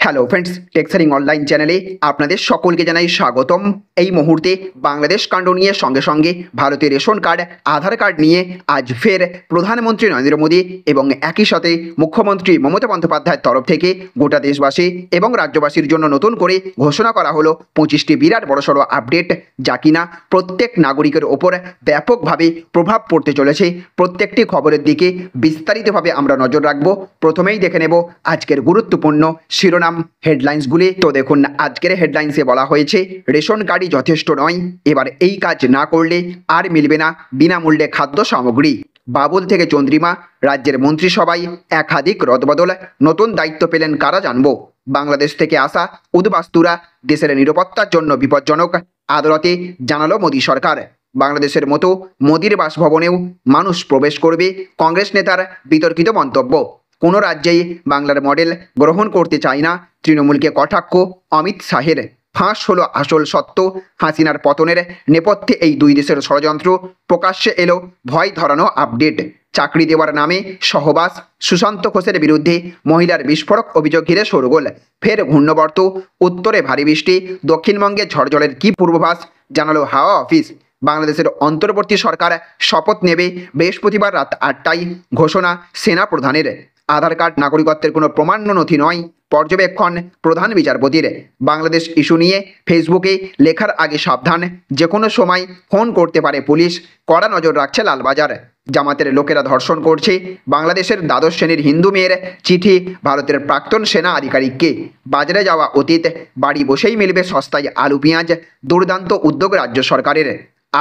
Hello friends, টেক্সারিং online চ্যানেলে আপনাদের সকলকে জানাই স্বাগতম। এই মুহূর্তে বাংলাদেশ কাণ্ড নিয়ে সঙ্গে সঙ্গে ভারতের রেশন কার্ড, আধার কার্ড নিয়ে আজ ফের প্রধানমন্ত্রী নরেন্দ্র মোদী এবং একই সাথে মুখ্যমন্ত্রী মমতা বন্দ্যোপাধ্যায়ের তরফ থেকে গোটা দেশবাসী এবং রাজ্যবাসীর জন্য নতুন করে ঘোষণা করা হলো 25টি বিরাট বড়সড় আপডেট, যা কিনা প্রত্যেক নাগরিকের ওপর ব্যাপকভাবে প্রভাব পড়তে চলেছে। প্রত্যেকটি খবরের দিকে বিস্তারিতভাবে আমরা নজর রাখব। প্রথমেই দেখে নেব আজকের গুরুত্বপূর্ণ শিরোনাম হেডলাইন্সগুলি। তো দেখুন, আজকের হেডলাইন্সে বলা হয়েছে রেশন কার্ডই যথেষ্ট নয়, এবার এই কাজ না করলে আর মিলবে না বিনামূল্যে খাদ্য সামগ্রী। বাবুল থেকে চন্দ্রিমা, রাজ্যের মন্ত্রিসভায় একাধিক রদবদল, নতুন দায়িত্ব পেলেন কারা জানবো। বাংলাদেশ থেকে আসা উদ্বাস্তুরা দেশের নিরাপত্তার জন্য বিপজ্জনক, আদালতে জানালো মোদী সরকার। বাংলাদেশের মতো মোদীর বাসভবনেও মানুষ প্রবেশ করবে, কংগ্রেস নেতার বিতর্কিত মন্তব্য। কোনো রাজ্যেই বাংলার মডেল গ্রহণ করতে চায় না তৃণমূলকে কটাক্ষ অমিত শাহের। ফাঁস হলো আসল সত্য, হাসিনার পতনের নেপথ্যে এই দুই দেশের ষড়যন্ত্র প্রকাশ্যে এলো ভয় ধরানো আপডেট। চাকরি দেওয়ার নামে সহবাস, সুশান্ত ঘোষের বিরুদ্ধে মহিলার বিস্ফোরক অভিযোগ ঘিরে শোরগোল। ফের ঘূর্ণবর্ত, উত্তরে ভারী বৃষ্টি, দক্ষিণবঙ্গে ঝড়জলের কী পূর্বাভাস জানালো হাওয়া অফিস। বাংলাদেশের অন্তর্বর্তী সরকার শপথ নেবে বৃহস্পতিবার রাত 8টায়, ঘোষণা সেনা প্রধানের। আধার কার্ড নাগরিকত্বের কোনো প্রমাণ্য নথি নয়, পর্যবেক্ষণ প্রধান বিচারপতির। বাংলাদেশ ইস্যু নিয়ে ফেসবুকে লেখার আগে সাবধান, যে কোনো সময় ফোন করতে পারে পুলিশ, কড়া নজর রাখছে লালবাজার। জামাতের লোকেরা ধর্ষণ করছে, বাংলাদেশের দ্বাদশ শ্রেণীর হিন্দু মেয়ের চিঠি ভারতের প্রাক্তন সেনা আধিকারিককে। বাজারে যাওয়া অতীত, বাড়ি বসেই মিলবে সস্তায় আলু পেঁয়াজ, দুর্দান্ত উদ্যোগ রাজ্য সরকারের।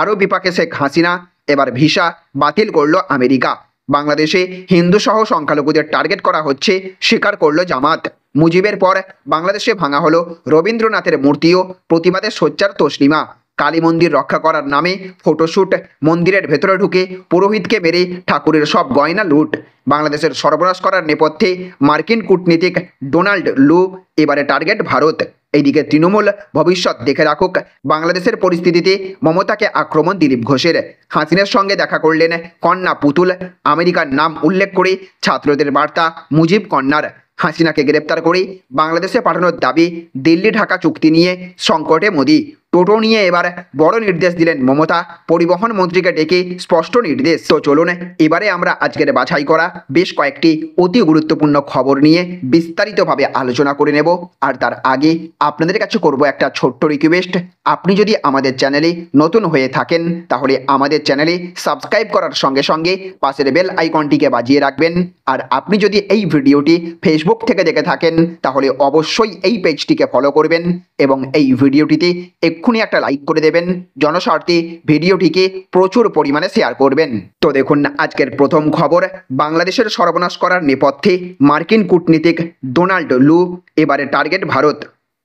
আরও বিপাকে শেখ হাসিনা, এবার ভিসা বাতিল করল আমেরিকা। বাংলাদেশে হিন্দু সহ সংখ্যালঘুদের টার্গেট করা হচ্ছে, স্বীকার করল জামাত। মুজিবের পর বাংলাদেশে ভাঙা হলো রবীন্দ্রনাথের মূর্তিও, প্রতিবাদে সোচ্চার তসলিমা। কালী মন্দির রক্ষা করার নামে ফটোশ্যুট, মন্দিরের ভেতরে ঢুকে পুরোহিতকে মেরে ঠাকুরের সব গয়না লুট। বাংলাদেশের সর্বনাশ করার নেপথ্যে মার্কিন কূটনীতিক ডোনাল্ড লু, এবারে টার্গেট ভারত। এইদিকে তৃণমূল ভবিষ্যৎ দেখে রাখুক, বাংলাদেশের পরিস্থিতিতে মমতাকে আক্রমণ দিলীপ ঘোষের। হাসিনের সঙ্গে দেখা করলেন কন্যা পুতুল, আমেরিকার নাম উল্লেখ করে ছাত্রদের বার্তা মুজিব কন্যার। হাসিনাকে গ্রেপ্তার করে বাংলাদেশে পাঠানোর দাবি, দিল্লি ঢাকা চুক্তি নিয়ে সংকটে মোদী। টোটো নিয়ে এবার বড় নির্দেশ দিলেন মমতা, পরিবহন মন্ত্রীকে ডেকে স্পষ্ট নির্দেশ। তো চলুন এবারে আমরা আজকের বাছাই করা বেশ কয়েকটি অতি গুরুত্বপূর্ণ খবর নিয়ে বিস্তারিতভাবে আলোচনা করে নেব। আর তার আগে আপনাদের কাছে করব একটা ছোট্ট রিকোয়েস্ট, আপনি যদি আমাদের চ্যানেলে নতুন হয়ে থাকেন তাহলে আমাদের চ্যানেলে সাবস্ক্রাইব করার সঙ্গে সঙ্গে পাশের বেল আইকনটিকে বাজিয়ে রাখবেন। আর আপনি যদি এই ভিডিওটি ফেসবুক থেকে দেখে থাকেন তাহলে অবশ্যই এই পেজটিকে ফলো করবেন এবং এই ভিডিওটিতে এক্ষুনি একটা লাইক করে দেবেন। জনস্বার্থে ভিডিওটিকে প্রচুর পরিমাণে শেয়ার করবেন। তো দেখুন, আজকের প্রথম খবর, বাংলাদেশের সর্বনাশ করার নেপথ্যে মার্কিন কূটনীতিক ডোনাল্ড লু, এবারে টার্গেট ভারত।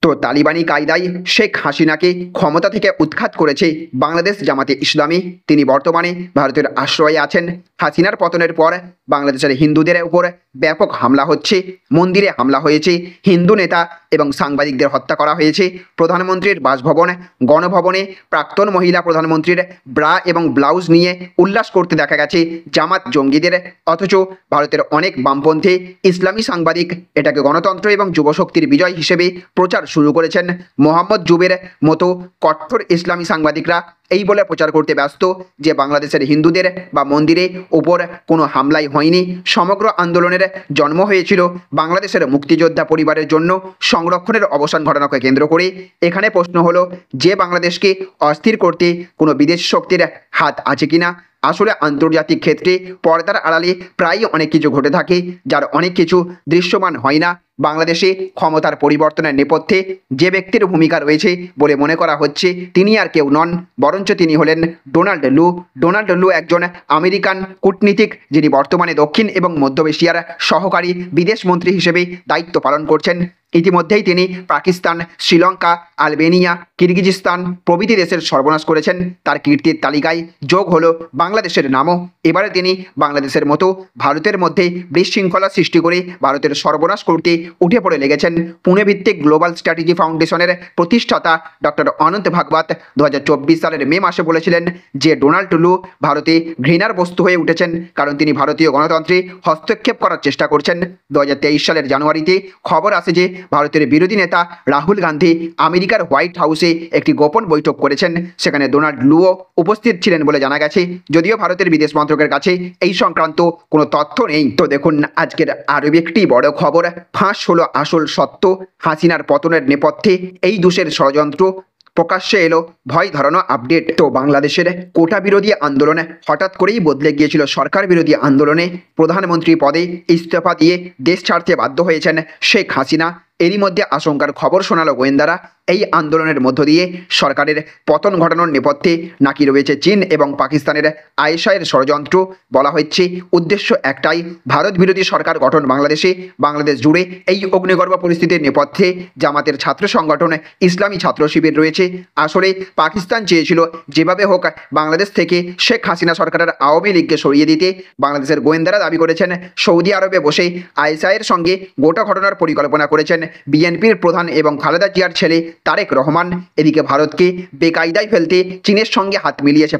তো তালিবানি কায়দায় শেখ হাসিনাকে ক্ষমতা থেকে উৎখাত করেছে বাংলাদেশ জামাতে ইসলামী। তিনি বর্তমানে ভারতের আশ্রয়ে আছেন। হাসিনার পতনের পর বাংলাদেশের হিন্দুদের উপর ব্যাপক হামলা হচ্ছে, মন্দিরে হামলা হয়েছে, হিন্দু নেতা এবং সাংবাদিকদের হত্যা করা হয়েছে। প্রধানমন্ত্রীর বাসভবন, গণভবনে প্রাক্তন মহিলা প্রধানমন্ত্রীর ব্রা এবং ব্লাউজ নিয়ে উল্লাস করতে দেখা গেছে জামাত জঙ্গিদের। অথচ ভারতের অনেক বামপন্থী ইসলামী সাংবাদিক এটাকে গণতন্ত্র এবং যুবশক্তির বিজয় হিসেবে প্রচার শুরু করেছেন। মোহাম্মদ জুবের মতো কঠোর ইসলামী সাংবাদিকরা এই বলে প্রচার করতে ব্যস্ত যে বাংলাদেশের হিন্দুদের বা মন্দিরে উপর কোনো হামলাই হয়নি, সমগ্র আন্দোলনের জন্ম হয়েছিল বাংলাদেশের মুক্তিযোদ্ধা পরিবারের জন্য সংরক্ষণের অবসান ঘটানোকে কেন্দ্র করে। এখানে প্রশ্ন হলো যে বাংলাদেশকে অস্থির করতে কোনো বিদেশি শক্তির হাত আছে কিনা। আসলে আন্তর্জাতিক ক্ষেত্রে পর্দার আড়ালে প্রায়ই অনেক কিছু ঘটে থাকে, যার অনেক কিছু দৃশ্যমান হয় না। বাংলাদেশে ক্ষমতার পরিবর্তনের নেপথ্যে যে ব্যক্তির ভূমিকা রয়েছে বলে মনে করা হচ্ছে তিনি আর কেউ নন, বরঞ্চ তিনি হলেন ডোনাল্ড লু। ডোনাল্ড লু একজন আমেরিকান কূটনীতিক, যিনি বর্তমানে দক্ষিণ এবং মধ্য এশিয়ার সহকারী বিদেশ মন্ত্রী হিসেবে দায়িত্ব পালন করছেন। ইতিমধ্যেই তিনি পাকিস্তান, শ্রীলঙ্কা, আলবেনিয়া, কিরগিজস্তান প্রভৃতি দেশের সর্বনাশ করেছেন। তার কীর্তির তালিকায় যোগ হলো বাংলাদেশের নামও। এবারে তিনি বাংলাদেশের মতো ভারতের মধ্যে বিশৃঙ্খলা সৃষ্টি করে ভারতের সর্বনাশ করতে উঠে পড়ে লেগেছেন। পুনে ভিত্তিক গ্লোবাল স্ট্র্যাটেজি ফাউন্ডেশনের প্রতিষ্ঠাতা ডক্টর অনন্ত ভাগবত 2024 সালের মে মাসে বলেছিলেন যে ডোনাল্ড লু ভারতে ঘৃণার বস্তু হয়ে উঠেছেন, কারণ তিনি ভারতীয় গণতন্ত্রে হস্তক্ষেপ করার চেষ্টা করছেন। 2023 সালের জানুয়ারিতে খবর আসে যে ভারতের বিরোধী নেতা রাহুল গান্ধী আমেরিকার হোয়াইট হাউসে একটি গোপন বৈঠক করেছেন। সেখানে ডোনাল্ড লুও উপস্থিত ছিলেন বলে জানা গেছে, যদিও ভারতের বিদেশ মন্ত্রকের কাছে এই সংক্রান্ত কোনো তথ্য নেই। তো দেখুন আজকের আরও একটি বড় খবর, ফাঁস হলো আসল সত্য, হাসিনার পতনের নেপথ্যে এই দোষের ষড়যন্ত্র প্রকাশ্যে এলো ভয় ধরানো আপডেট। তো বাংলাদেশের কোটা বিরোধী আন্দোলনে হঠাৎ করেই বদলে গিয়েছিল সরকার বিরোধী আন্দোলনে প্রধানমন্ত্রী পদে ইস্তফা দিয়ে দেশ ছাড়তে বাধ্য হয়েছেন শেখ হাসিনা। এরই মধ্যে আশঙ্কার খবর শোনালো গোয়েন্দারা, এই আন্দোলনের মধ্য দিয়ে সরকারের পতন ঘটানোর নেপথ্যে নাকি রয়েছে চীন এবং পাকিস্তানের আইএসআইয়ের ষড়যন্ত্র। বলা হচ্ছে উদ্দেশ্য একটাই, ভারত বিরোধী সরকার গঠন বাংলাদেশ জুড়ে এই অগ্নিগর্ভ পরিস্থিতির নেপথ্যে জামাতের ছাত্র সংগঠন ইসলামী ছাত্র শিবির রয়েছে। আসলে পাকিস্তান চেয়েছিল যেভাবে হোক বাংলাদেশ থেকে শেখ হাসিনা সরকারের আওয়ামী লীগকে সরিয়ে দিতে। বাংলাদেশের গোয়েন্দারা দাবি করেছেন সৌদি আরবে বসে আইএসআইয়ের সঙ্গে গোটা ঘটনার পরিকল্পনা করেছেন বিএনপির প্রধান এবং খালেদা জিয়ার ছেলে তারেক রহমান। এদিকে ভারতকে বেকায়দায় ফেলতে চীনের সঙ্গে হাত মিলিয়েছে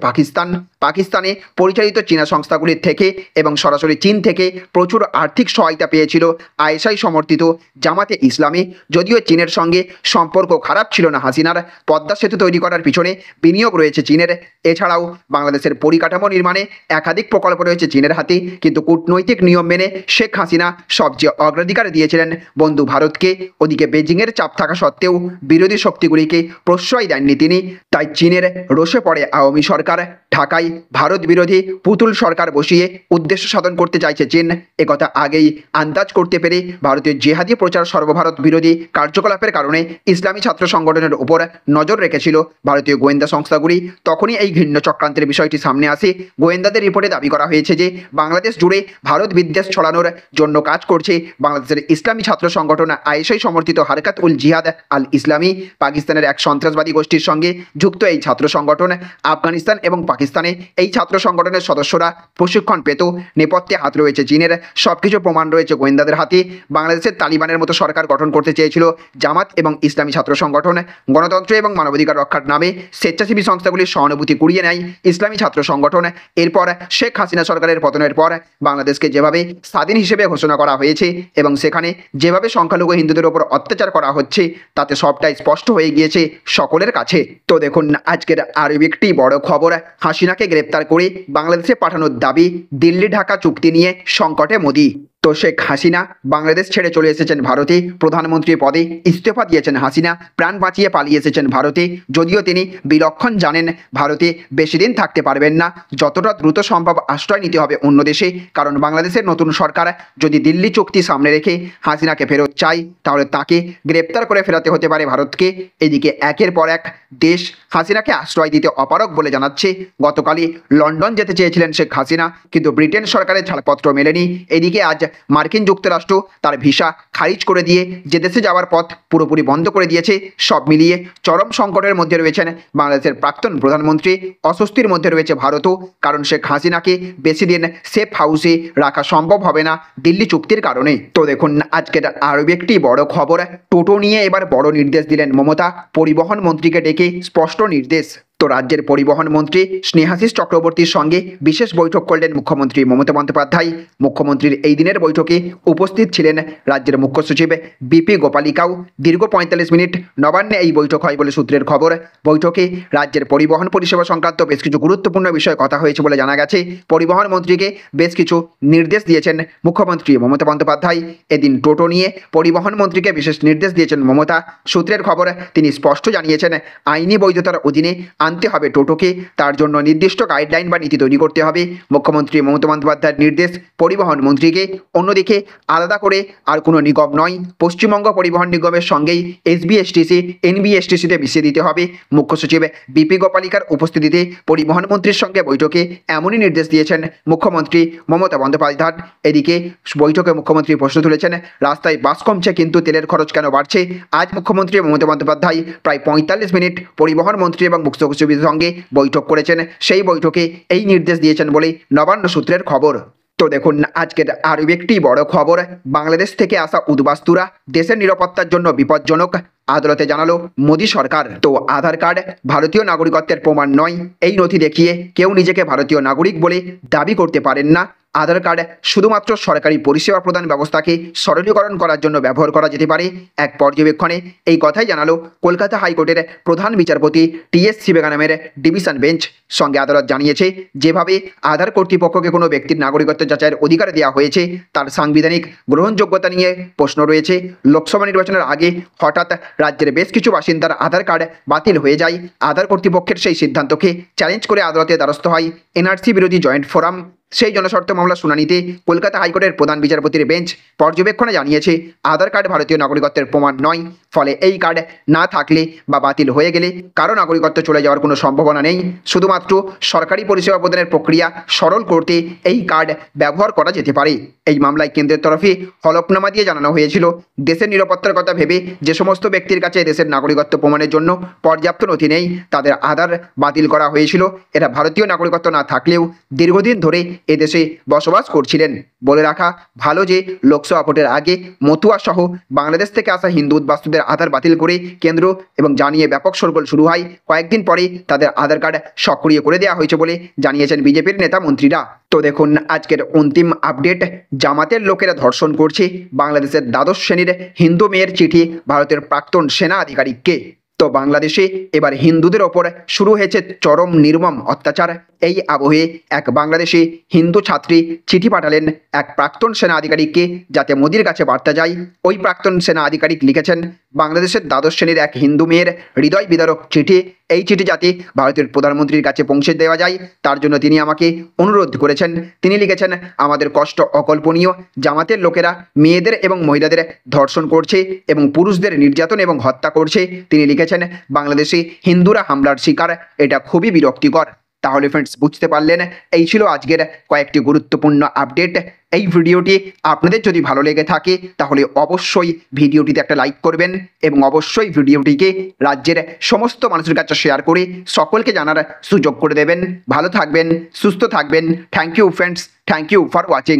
পাকিস্তানে পরিচালিত চীনা সংস্থাগুলির থেকে এবং সরাসরি চীন থেকে প্রচুর আর্থিক সহায়তা পেয়েছিল আইএসআই সমর্থিত জামাতে ইসলামী। যদিও চীনের সঙ্গে সম্পর্ক খারাপ ছিল না হাসিনার, পদ্মা সেতু তৈরি করার পিছনে বিনিয়োগ রয়েছে চীনের। এছাড়াও বাংলাদেশের পরিকাঠামো নির্মাণে একাধিক প্রকল্প রয়েছে চীনের হাতে, কিন্তু কূটনৈতিক নিয়ম মেনে শেখ হাসিনা সবচেয়ে অগ্রাধিকার দিয়েছিলেন বন্ধু ভারতকে। ওদিকে বেজিংয়ের চাপ থাকা সত্ত্বেও বিরোধী শক্তিগুলিকে প্রশ্রয় দেননি তিনি। তাই চীনের রোষে পড়ে আওয়ামী সরকার। ঢাকায় ভারত বিরোধী পুতুল সরকার বসিয়ে উদ্দেশ্য সাধন করতে চাইছে চীন। একথা আগেই আন্দাজ করতে পেরে ভারতীয় জেহাদি প্রচার সর্বভারত বিরোধী কার্যকলাপের কারণে ইসলামী ছাত্র সংগঠনের উপর নজর রেখেছিল ভারতীয় গোয়েন্দা সংস্থাগুলি। তখনই এই ঘৃণ্য চক্রান্তের বিষয়টি সামনে আসে। গোয়েন্দাদের রিপোর্টে দাবি করা হয়েছে যে বাংলাদেশ জুড়ে ভারত বিদ্বেষ ছড়ানোর জন্য কাজ করছে বাংলাদেশের ইসলামী ছাত্র সংগঠন আইএসআই সমর্থিত হারকাত উল জিহাদ আল ইসলামী। পাকিস্তানের এক সন্ত্রাসবাদী গোষ্ঠীর সঙ্গে যুক্ত এই ছাত্র সংগঠন আফগানিস্তান এবং পাকিস্তানে এই ছাত্র সংগঠনের সদস্যরা প্রশিক্ষণ পেত। নেপথ্যে হাত রয়েছে চীনের, সবকিছু প্রমাণ রয়েছে গোয়েন্দাদের হাতে। বাংলাদেশের তালিবানের মতো সরকার গঠন করতে চেয়েছিল জামাত এবং ইসলামী ছাত্র সংগঠন। গণতন্ত্র এবং মানবাধিকার রক্ষার নামে স্বেচ্ছাসেবী সংস্থাগুলির সহানুভূতি কুড়িয়ে নেয় ইসলামী ছাত্র সংগঠন। এরপর শেখ হাসিনা সরকারের পতনের পর বাংলাদেশকে যেভাবে স্বাধীন হিসেবে ঘোষণা করা হয়েছে এবং সেখানে যেভাবে সংখ্যালঘু হিন্দুদের উপর অত্যাচার করা হচ্ছে, তাতে সবটাই স্পষ্ট হয়ে গিয়েছে সকলের কাছে। তো দেখুন আজকের আরও একটি বড় খবর, হাসিনাকে গ্রেপ্তার করে বাংলাদেশে পাঠানোর দাবি, দিল্লি ঢাকা চুক্তি নিয়ে সংকটে মোদি। তো শেখ হাসিনা বাংলাদেশ ছেড়ে চলে এসেছেন ভারতে, প্রধানমন্ত্রী পদে ইস্তফা দিয়েছেন হাসিনা, প্রাণ বাঁচিয়ে পালিয়ে এসেছেন ভারতে। যদিও তিনি বিলক্ষণ জানেন ভারতে বেশি দিন থাকতে পারবেন না, যতটা দ্রুত সম্ভব আশ্রয় নিতে হবে অন্য দেশে। কারণ বাংলাদেশের নতুন সরকার যদি দিল্লি চুক্তি সামনে রেখে হাসিনাকে ফেরত চায়, তাহলে তাকে গ্রেপ্তার করে ফেরাতে হতে পারে ভারতকে। এদিকে একের পর এক দেশ হাসিনাকে আশ্রয় দিতে অপারগ বলে জানাচ্ছে। গতকালই লন্ডন যেতে চেয়েছিলেন শেখ হাসিনা, কিন্তু ব্রিটেন সরকারের ছাড়পত্র মেলেনি। এদিকে আজ মার্কিন যুক্তরাষ্ট্র তার ভিসা খারিজ করে দিয়ে যে দেশে যাওয়ার পথ পুরোপুরি বন্ধ করে দিয়েছে। সব মিলিয়ে চরম সংকটের মধ্যে রয়েছেন বাংলাদেশের প্রাক্তন প্রধানমন্ত্রী। অস্বস্তির মধ্যে রয়েছে ভারতও, কারণ শেখ হাসিনাকে বেশি দিন সেফ হাউসে রাখা সম্ভব হবে না দিল্লি চুক্তির কারণে। তো দেখুন আজকের আরও একটি বড় খবর, টোটো নিয়ে এবার বড় নির্দেশ দিলেন মমতা, পরিবহন মন্ত্রীকে ডেকে স্পষ্ট নির্দেশ। তো রাজ্যের পরিবহন মন্ত্রী স্নেহাশিস চক্রবর্তীর সঙ্গে বিশেষ বৈঠক করলেন মুখ্যমন্ত্রী মমতা বন্দ্যোপাধ্যায়। মুখ্যমন্ত্রীর এই দিনের বৈঠকে উপস্থিত ছিলেন রাজ্যের মুখ্য সচিব বিপি গোপালিকাও। দীর্ঘ 45 মিনিট নবান্নে এই বৈঠক হয় বলে সূত্রের খবর। বৈঠকে রাজ্যের পরিবহন পরিষেবা সংক্রান্ত বেশ কিছু গুরুত্বপূর্ণ বিষয়ে কথা হয়েছে বলে জানা গেছে। পরিবহন মন্ত্রীকে বেশ কিছু নির্দেশ দিয়েছেন মুখ্যমন্ত্রী মমতা বন্দ্যোপাধ্যায়। এদিন টোটো নিয়ে পরিবহন মন্ত্রীকে বিশেষ নির্দেশ দিয়েছেন মমতা। সূত্রের খবর, তিনি স্পষ্ট জানিয়েছেন আইনি বৈধতার অধীনে আনতে হবে টোটোকে, তার জন্য নির্দিষ্ট গাইডলাইন বা নীতি তৈরি করতে হবে। মুখ্যমন্ত্রী মমতা বন্দ্যোপাধ্যায়ের নির্দেশ পরিবহন মন্ত্রীকে। অন্যদিকে আলাদা করে আর কোনো নিগম নয়, পশ্চিমবঙ্গ পরিবহন নিগমের সঙ্গেই এসবিএসটিসি এনবিএসটিসিতে মিশিয়ে দিতে হবে। মুখ্য সচিব বিপি গোপালিকার উপস্থিতিতে পরিবহন মন্ত্রীর সঙ্গে বৈঠকে এমনই নির্দেশ দিয়েছেন মুখ্যমন্ত্রী মমতা বন্দ্যোপাধ্যায়। এদিকে বৈঠকে মুখ্যমন্ত্রী প্রশ্ন তুলেছেন, রাস্তায় বাস কমছে কিন্তু তেলের খরচ কেন বাড়ছে? আজ মুখ্যমন্ত্রী মমতা বন্দ্যোপাধ্যায় প্রায় 45 মিনিট পরিবহন মন্ত্রী এবং মুখ্য সচিবের সঙ্গে বৈঠক করেছেন। সেই বৈঠকে এই নির্দেশ দিয়েছেন বলে নবান্ন সূত্রের খবর। তো দেখুন আজকের আরও একটি বড় খবর, বাংলাদেশ থেকে আসা উদ্বাস্তুরা দেশের নিরাপত্তার জন্য বিপজ্জনক, আদালতে জানালো মোদী সরকার। তো আধার কার্ড ভারতীয় নাগরিকত্বের প্রমাণ নয়, এই নথি দেখিয়ে কেউ নিজেকে ভারতীয় নাগরিক বলে দাবি করতে পারেন না। আধার কার্ড শুধুমাত্র সরকারি পরিষেবা প্রদান ব্যবস্থাকে সরলীকরণ করার জন্য ব্যবহার করা যেতে পারে। এক পর্যবেক্ষণে এই কথাই জানালো কলকাতা হাইকোর্টের প্রধান বিচারপতি টি.এস. সিবেগানামের division bench. সঙ্গে আদালত জানিয়েছে, যেভাবে আধার কর্তৃপক্ষকে কোনো ব্যক্তির নাগরিকত্ব যাচাইয়ের অধিকার দেওয়া হয়েছে তার সাংবিধানিক গ্রহণযোগ্যতা নিয়ে প্রশ্ন রয়েছে। লোকসভা নির্বাচনের আগে হঠাৎ রাজ্যের বেশ কিছু বাসিন্দার আধার কার্ড বাতিল হয়ে যায়। আধার কর্তৃপক্ষের সেই সিদ্ধান্তকে চ্যালেঞ্জ করে আদালতের দ্বারস্থ হয় এনআরসি বিরোধী জয়েন্ট ফোরাম। সেই জনস্বার্থ মামলা শুনানিতে কলকাতা হাইকোর্টের প্রধান বিচারপতির বেঞ্চ পর্যবেক্ষণে জানিয়েছে, আধার কার্ড ভারতীয় নাগরিকত্বের প্রমাণ নয়। ফলে এই কার্ড না থাকলে বা বাতিল হয়ে গেলে কারো নাগরিকত্ব চলে যাওয়ার কোনো সম্ভাবনা নেই। শুধুমাত্র সরকারি পরিষেবা প্রদানের প্রক্রিয়া সরল করতে এই কার্ড ব্যবহার করা যেতে পারে। এই মামলায় কেন্দ্রের তরফে হলফনামা দিয়ে জানানো হয়েছিল, দেশের নিরাপত্তার কথা ভেবে যে সমস্ত ব্যক্তির কাছে দেশের নাগরিকত্ব প্রমাণের জন্য পর্যাপ্ত নথি নেই তাদের আধার বাতিল করা হয়েছিল। এরা ভারতীয় নাগরিকত্ব না থাকলেও দীর্ঘদিন ধরে এদেশে বসবাস করছিলেন। বলে রাখা ভালো যে লোকসভা ভোটের আগে মতুয়া সহ বাংলাদেশ থেকে আসা হিন্দু উদ্বাস্তুদের আধার বাতিল করে কেন্দ্র এবং জানিয়ে ব্যাপক শোরগোল শুরু হয়। কয়েকদিন পরে তাদের আধার কার্ড সক্রিয় করে দেওয়া হয়েছে বলে জানিয়েছেন বিজেপির নেতা মন্ত্রীরা। তো দেখুন আজকের অন্তিম আপডেট, জামাতের লোকেরা ধর্ষণ করছে বাংলাদেশের দ্বাদশ শ্রেণীর হিন্দু মেয়ের চিঠি ভারতের প্রাক্তন সেনা আধিকারিককে। তো বাংলাদেশে এবার হিন্দুদের ওপর শুরু হয়েছে চরম নির্মম অত্যাচার। এই আবহে এক বাংলাদেশি হিন্দু ছাত্রী চিঠি পাঠালেন এক প্রাক্তন সেনা আধিকারিককে, যাতে মোদির কাছে বার্তা যায়। ওই প্রাক্তন সেনা আধিকারিক লিখেছেন, বাংলাদেশের দ্বাদশ শ্রেণীর এক হিন্দু মেয়ের হৃদয় বিদারক চিঠি। এই চিঠি যাতে ভারতের প্রধানমন্ত্রীর কাছে পৌঁছে দেওয়া যায় তার জন্য তিনি আমাকে অনুরোধ করেছেন। তিনি লিখেছেন, আমাদের কষ্ট অকল্পনীয়। জামাতের লোকেরা মেয়েদের এবং মহিলাদের ধর্ষণ করছে এবং পুরুষদের নির্যাতন এবং হত্যা করছে। তিনি লিখেছেন, বাংলাদেশে হিন্দুরা হামলার শিকার, এটা খুবই বিরক্তিকর। তাহলে ফ্রেন্ডস বুঝতে পারলেন, এই ছিল আজকের কয়েকটি গুরুত্বপূর্ণ আপডেট। এই ভিডিওটি আপনাদের যদি ভালো লেগে থাকে তাহলে অবশ্যই ভিডিওটিতে একটা লাইক করবেন এবং অবশ্যই ভিডিওটিকে রাজ্যের সমস্ত মানুষের কাছে শেয়ার করে সকলকে জানার সুযোগ করে দেবেন। ভালো থাকবেন, সুস্থ থাকবেন। Thank you friends, thank you for watching.